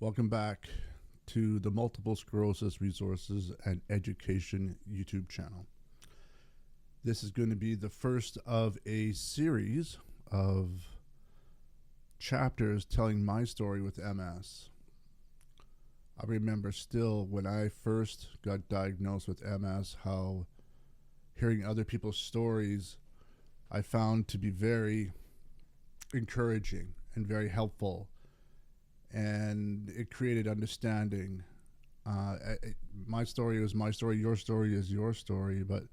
Welcome back to the Multiple Sclerosis Resources and Education YouTube channel. This is going to be the first of a series of chapters telling my story with MS. I remember still when I first got diagnosed with MS, how hearing other people's stories I found to be very encouraging and very helpful. And it created understanding. My story was my story, your story is your story, but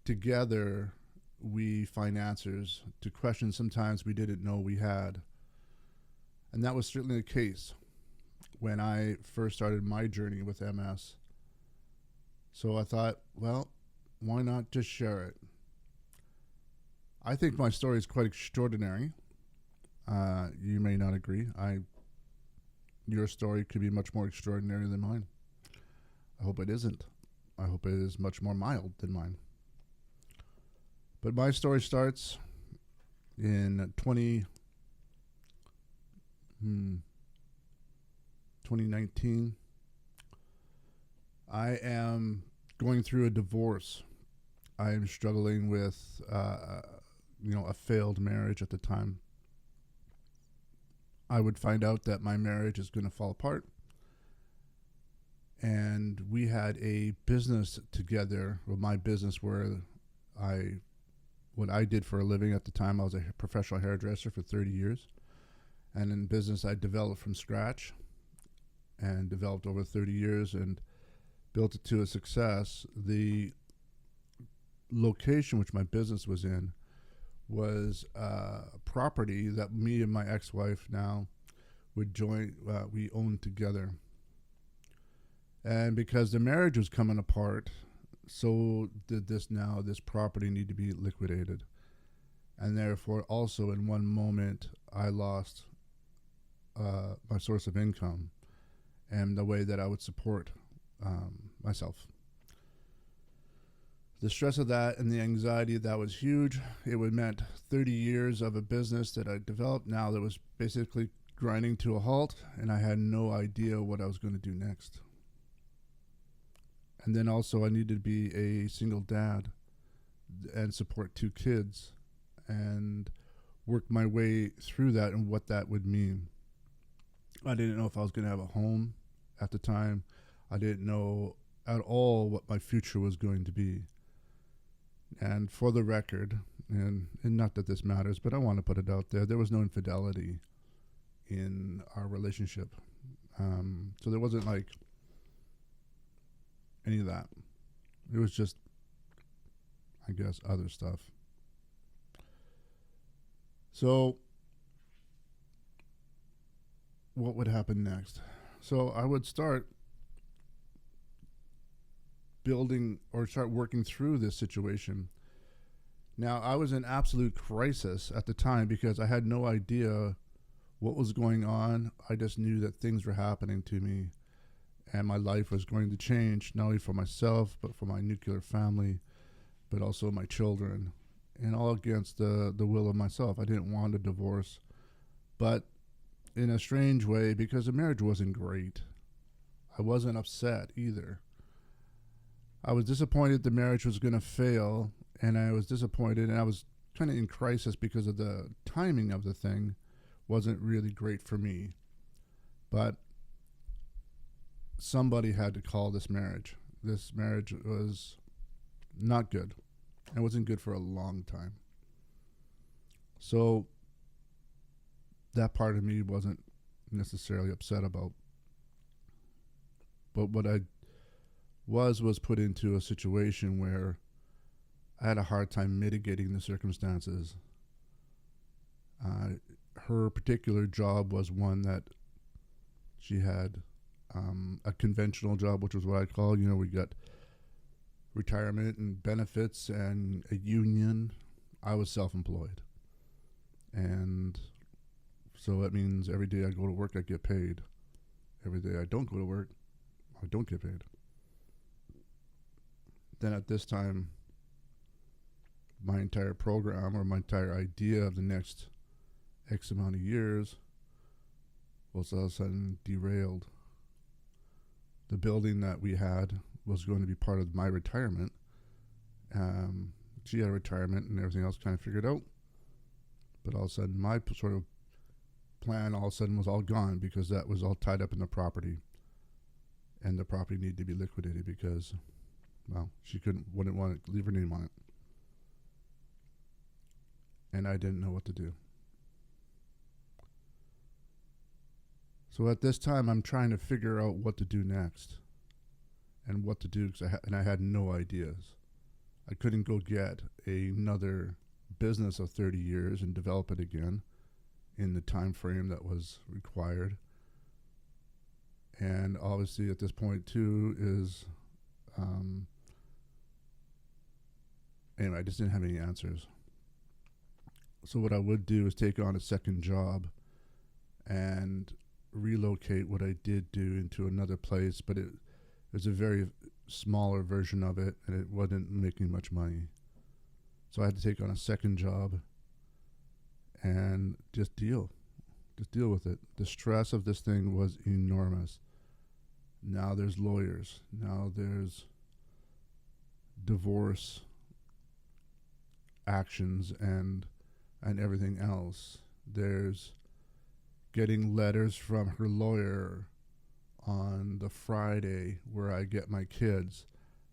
together we find answers to questions sometimes we didn't know we had. And that was certainly the case when I first started my journey with MS. So I thought, well, why not just share it? I think my story is quite extraordinary. You may not agree. Your story could be much more extraordinary than mine. I hope it isn't. I hope it is much more mild than mine. But my story starts in 2019. I am going through a divorce. I am struggling with, a failed marriage at the time. I would find out that my marriage is going to fall apart. And we had a business together, my business where what I did for a living at the time, I was a professional hairdresser for 30 years. And in business, I developed from scratch and developed over 30 years and built it to a success. The location which my business was in was a property that me and my ex-wife now would we owned together. And because the marriage was coming apart, so did this property need to be liquidated. And therefore also in one moment I lost my source of income and the way that I would support myself. The stress of that and the anxiety of that was huge. It would meant 30 years of a business that I developed now that was basically grinding to a halt, and I had no idea what I was going to do next. And then also I needed to be a single dad and support 2 kids and work my way through that and what that would mean. I didn't know if I was going to have a home at the time. I didn't know at all what my future was going to be. And for the record, and not that this matters, but I want to put it out there was no infidelity in our relationship. So there wasn't like any of that. It was just, I guess, other stuff. So what would happen next? So I would start start working through this situation. Now, I was in absolute crisis at the time because I had no idea what was going on. I just knew that things were happening to me and my life was going to change, not only for myself, but for my nuclear family, but also my children, and all against the will of myself. I didn't want a divorce, but in a strange way, because the marriage wasn't great, I wasn't upset either. I was disappointed the marriage was going to fail, and I was disappointed, and I was kind of in crisis because of the timing of the thing wasn't really great for me. But somebody had to call this marriage. This marriage was not good. It wasn't good for a long time. So that part of me wasn't necessarily upset about. But what I was put into a situation where I had a hard time mitigating the circumstances. Her particular job was one that she had a conventional job, which was what I call, we got retirement and benefits and a union. I was self-employed. And so that means every day I go to work, I get paid. Every day I don't go to work, I don't get paid. Then at this time, my entire program or my entire idea of the next X amount of years was all of a sudden derailed. The building that we had was going to be part of my retirement. She had a retirement and everything else kind of figured out. But all of a sudden, my sort of plan all of a sudden was all gone because that was all tied up in the property. And the property needed to be liquidated because, well, she wouldn't want to leave her name on it. And I didn't know what to do. So at this time, I'm trying to figure out what to do next and what to do, and I had no ideas. I couldn't go get another business of 30 years and develop it again in the time frame that was required. And obviously at this point too is, anyway, I just didn't have any answers. So what I would do is take on a second job and relocate what I did do into another place, but it was a very smaller version of it, and it wasn't making much money. So I had to take on a second job and just deal with it. The stress of this thing was enormous. Now there's lawyers. Now there's divorce actions and everything else. There's getting letters from her lawyer on the Friday where I get my kids,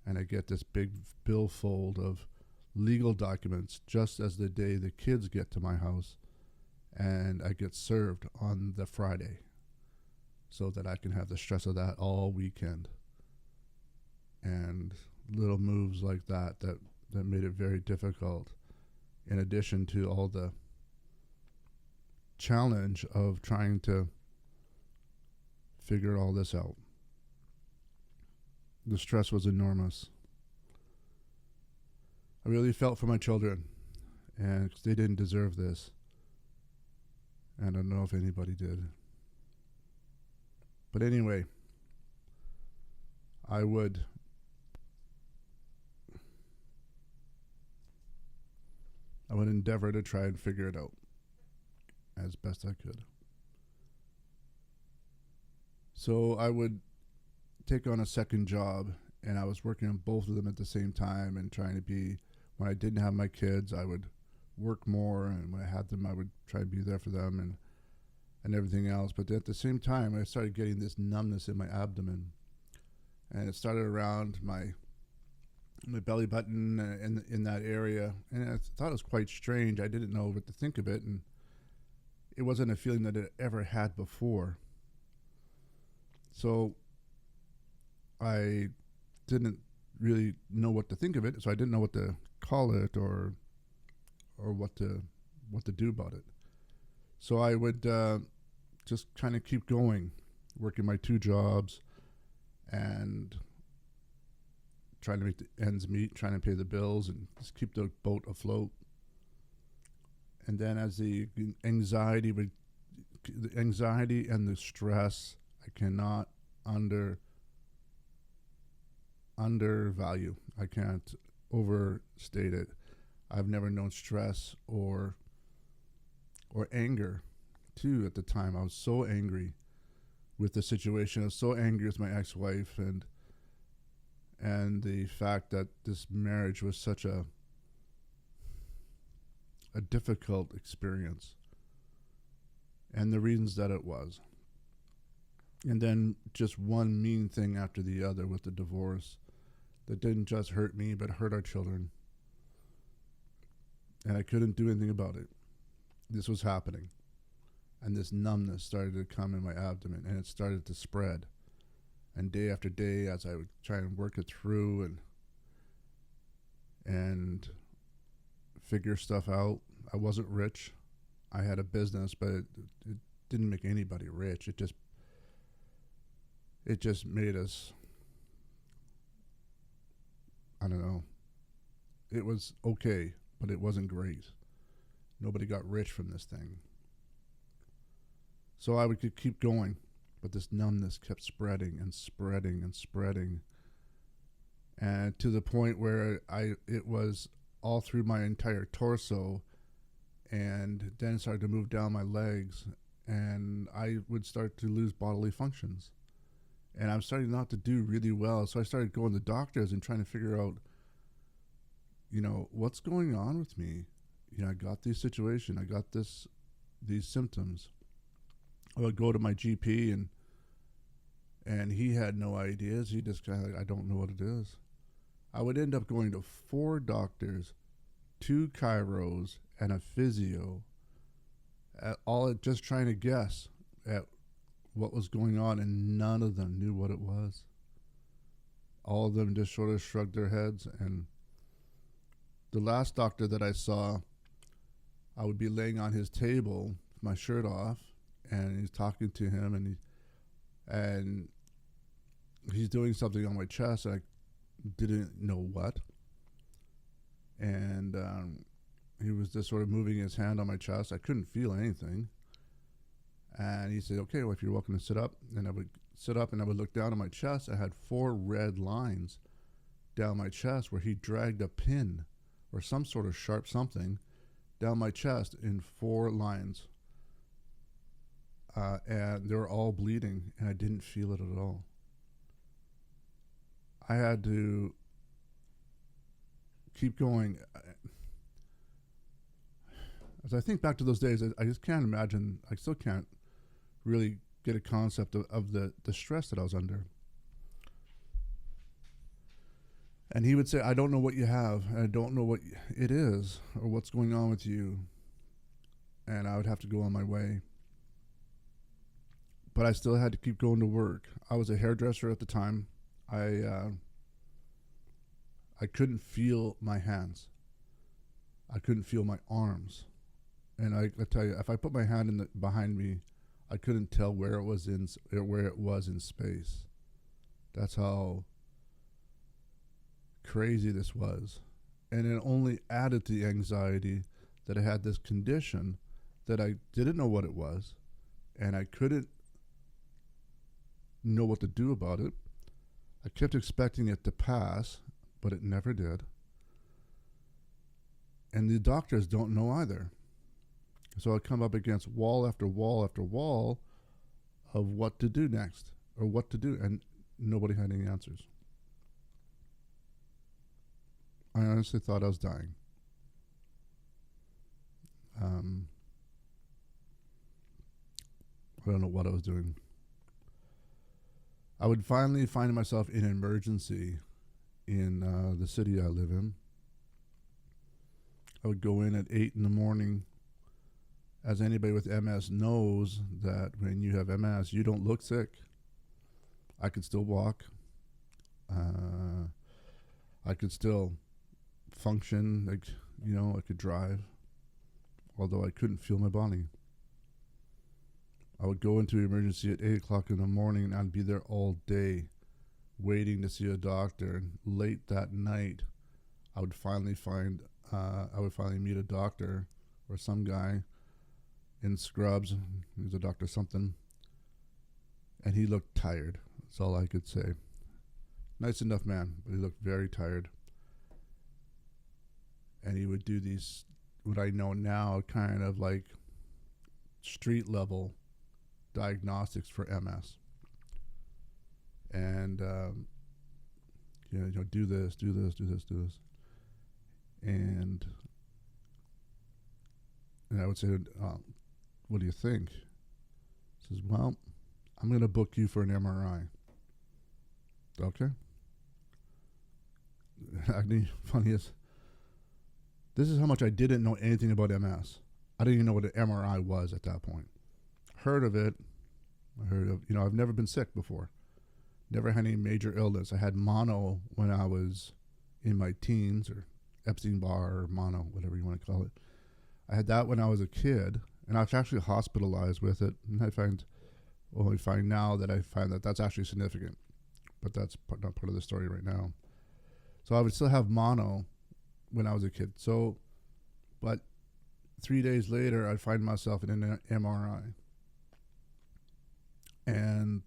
and I get this big billfold of legal documents just as the day the kids get to my house, and I get served on the Friday so that I can have the stress of that all weekend. And little moves like that made it very difficult, in addition to all the challenge of trying to figure all this out. The stress was enormous. I really felt for my children, and 'cause they didn't deserve this. And I don't know if anybody did. But anyway, I would endeavor to try and figure it out as best I could. So I would take on a second job, and I was working on both of them at the same time and trying to be, when I didn't have my kids, I would work more, and when I had them, I would try to be there for them and everything else. But at the same time, I started getting this numbness in my abdomen, and it started around my belly button in that area, and I thought it was quite strange. I didn't know what to think of it, and it wasn't a feeling that I ever had before. So I didn't really know what to think of it, so I didn't know what to call it or what to do about it. So I would just kind of keep going, working my two jobs and trying to make the ends meet, trying to pay the bills and just keep the boat afloat. And then as the anxiety and the stress, I cannot undervalue. I can't overstate it. I've never known stress or anger too at the time. I was so angry with the situation. I was so angry with my ex-wife and the fact that this marriage was such a difficult experience, and the reasons that it was. And then just one mean thing after the other with the divorce that didn't just hurt me but hurt our children. And I couldn't do anything about it. This was happening. And this numbness started to come in my abdomen, and it started to spread. And day after day, as I would try and work it through and figure stuff out. I wasn't rich. I had a business, but it didn't make anybody rich. It just made us, I don't know. It was okay, but it wasn't great. Nobody got rich from this thing. So I would keep going, but this numbness kept spreading and spreading and spreading, and to the point where it was all through my entire torso, and then it started to move down my legs, and I would start to lose bodily functions. And I'm starting not to do really well. So I started going to doctors and trying to figure out, what's going on with me. I got this situation. I got these symptoms. I would go to my GP and he had no ideas. He just kind of like, I don't know what it is. I would end up going to 4 doctors, 2 chiros, and a physio, all just trying to guess at what was going on, and none of them knew what it was. All of them just sort of shrugged their heads. And the last doctor that I saw, I would be laying on his table with my shirt off, and he's talking to him, and he's doing something on my chest, and I didn't know what. And he was just sort of moving his hand on my chest. I couldn't feel anything. And he said, okay, well, if you're welcome to sit up. And I would sit up and I would look down at my chest. I had 4 red lines down my chest where he dragged a pin or some sort of sharp something down my chest in 4 lines. And they were all bleeding, and I didn't feel it at all. I had to keep going. As I think back to those days, I just can't imagine, I still can't really get a concept of the stress that I was under. And he would say, I don't know what you have, and I don't know what it is or what's going on with you. And I would have to go on my way. But I still had to keep going to work. I was a hairdresser at the time. I couldn't feel my hands. I couldn't feel my arms. And I tell you, if I put my hand behind me, I couldn't tell where it was in space. That's how crazy this was. And it only added to the anxiety that I had this condition that I didn't know what it was, and I couldn't know what to do about it. I kept expecting it to pass, but it never did. And the doctors don't know either. So I come up against wall after wall after wall of what to do next or what to do, and nobody had any answers. I honestly thought I was dying. I don't know what I was doing. I would finally find myself in an emergency in the city I live in. I would go in at 8 in the morning. As anybody with MS knows, that when you have MS, you don't look sick. I could still walk. I could still function, I could drive, although I couldn't feel my body. I would go into emergency at 8 o'clock in the morning, and I'd be there all day waiting to see a doctor. And late that night, I would finally meet a doctor or some guy in scrubs. He was a doctor something. And he looked tired. That's all I could say. Nice enough man, but he looked very tired. And he would do these, what I know now, kind of like street level diagnostics for MS. And, do this. And I would say, what do you think? He says, well, I'm going to book you for an MRI. Okay. Funny is, this is how much I didn't know anything about MS. I didn't even know what an MRI was at that point. Heard of it. I've never been sick before. Never had any major illness. I had mono when I was in my teens, or Epstein-Barr, or mono, whatever you want to call it. I had that when I was a kid, and I was actually hospitalized with it. And I find now that that's actually significant, but that's not part of the story right now. So I would still have mono when I was a kid. So, but 3 days later, I'd find myself in an MRI. And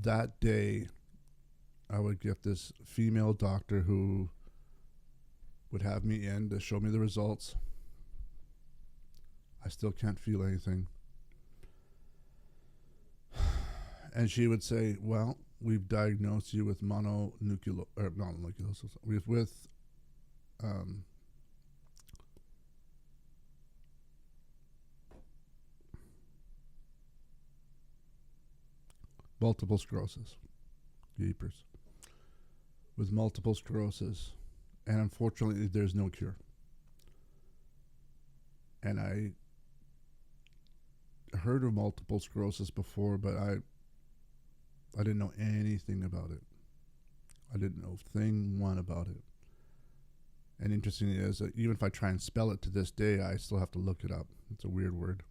that day, I would get this female doctor who would have me in to show me the results. I still can't feel anything. And she would say, well, we've diagnosed you with mononucleosis, with um, multiple sclerosis. Jeepers. With multiple sclerosis. And unfortunately, there's no cure. And I heard of multiple sclerosis before, but I didn't know anything about it. I didn't know thing one about it. And interestingly is that even if I try and spell it to this day, I still have to look it up. It's a weird word.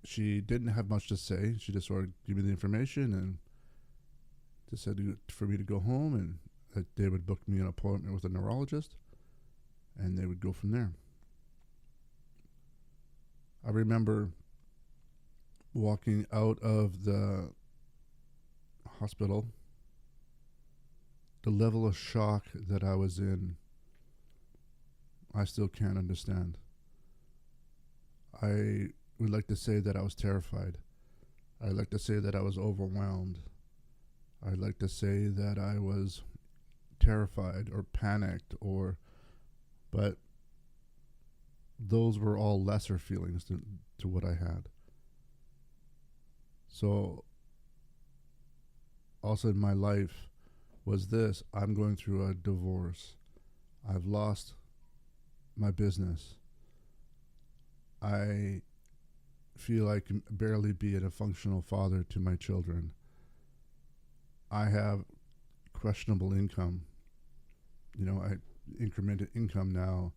She didn't have much to say. She just sort of gave me the information and just said for me to go home, and that they would book me an appointment with a neurologist, and they would go from there. I remember walking out of the hospital, the level of shock that I was in, I still can't understand. I would like to say that I was terrified. I'd like to say that I was overwhelmed. I'd like to say that I was terrified or panicked, but those were all lesser feelings to what I had. So also in my life was this: I'm going through a divorce. I've lost my business. I feel I can barely be a functional father to my children. I have questionable income. I incremented income now.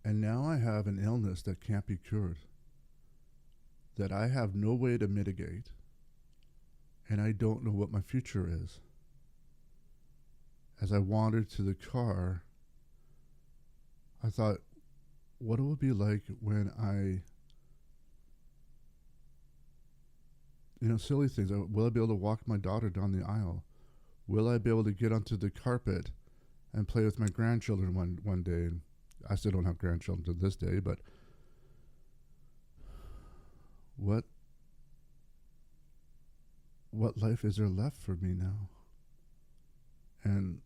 And now I have an illness that can't be cured, that I have no way to mitigate, and I don't know what my future is. As I wandered to the car, I thought, what it would be like when silly things. Will I be able to walk my daughter down the aisle? Will I be able to get onto the carpet and play with my grandchildren one day? And I still don't have grandchildren to this day, but what life is there left for me now? And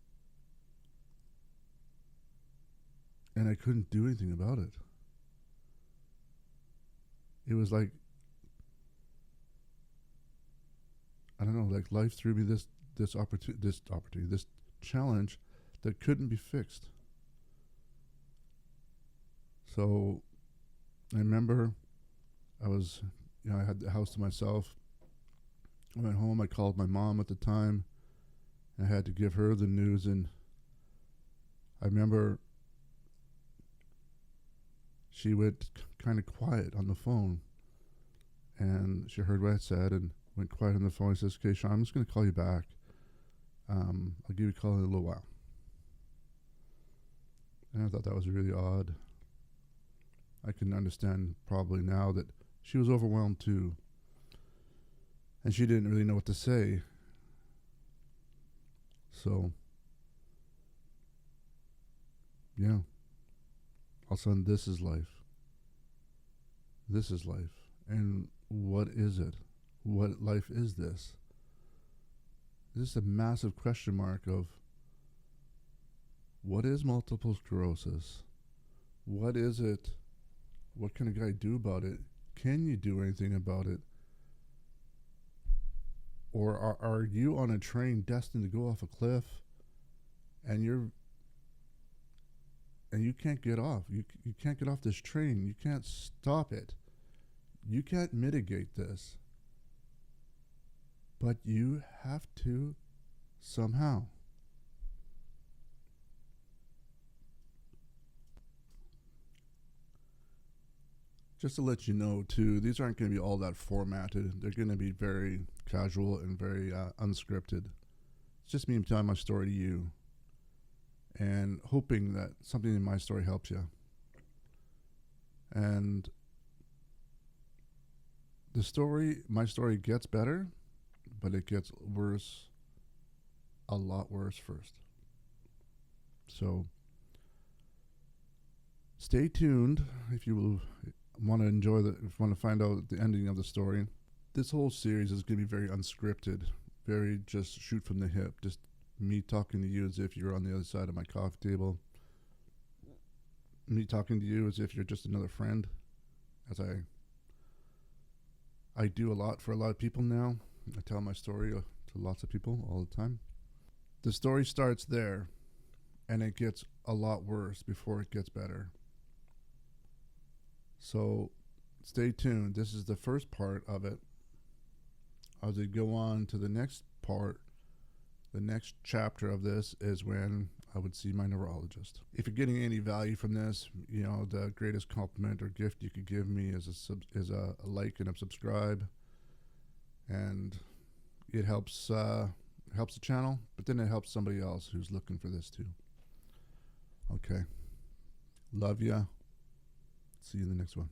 I couldn't do anything about it. It was like, I don't know, like life threw me this opportunity, this challenge that couldn't be fixed. So I remember I had the house to myself. I went home. I called my mom at the time. I had to give her the news, and I remember she went kind of quiet on the phone, and she heard what I said and went quiet on the phone. He says, "Okay, Sean, I'm just going to call you back. I'll give you a call in a little while." And I thought that was really odd. I can understand probably now that she was overwhelmed too, and she didn't really know what to say. So, yeah. All of a sudden, this is life. This is life. And what is it? What life is this? This is a massive question mark of what is multiple sclerosis? What is it? What can a guy do about it? Can you do anything about it? Or are you on a train destined to go off a cliff and you can't get off? You can't get off this train. You can't stop it. You can't mitigate this. But you have to somehow. Just to let you know, too, these aren't going to be all that formatted. They're going to be very casual and very unscripted. It's just me telling my story to you and hoping that something in my story helps you. And my story gets better, but it gets worse, a lot worse first. So stay tuned if you want to enjoy if you want to find out the ending of the story. This whole series is going to be very unscripted, very just shoot from the hip, just me talking to you as if you're on the other side of my coffee table, me talking to you as if you're just another friend, as I do a lot for a lot of people now. I tell my story to lots of people all the time. The story starts there, and it gets a lot worse before it gets better. So stay tuned. This is the first part of it. As we go on to the next part, the next chapter of this is when I would see my neurologist. If you're getting any value from this, you know, the greatest compliment or gift you could give me is a like and a subscribe, and it helps the channel, but then it helps somebody else who's looking for this too. Okay, love ya. See you in the next one.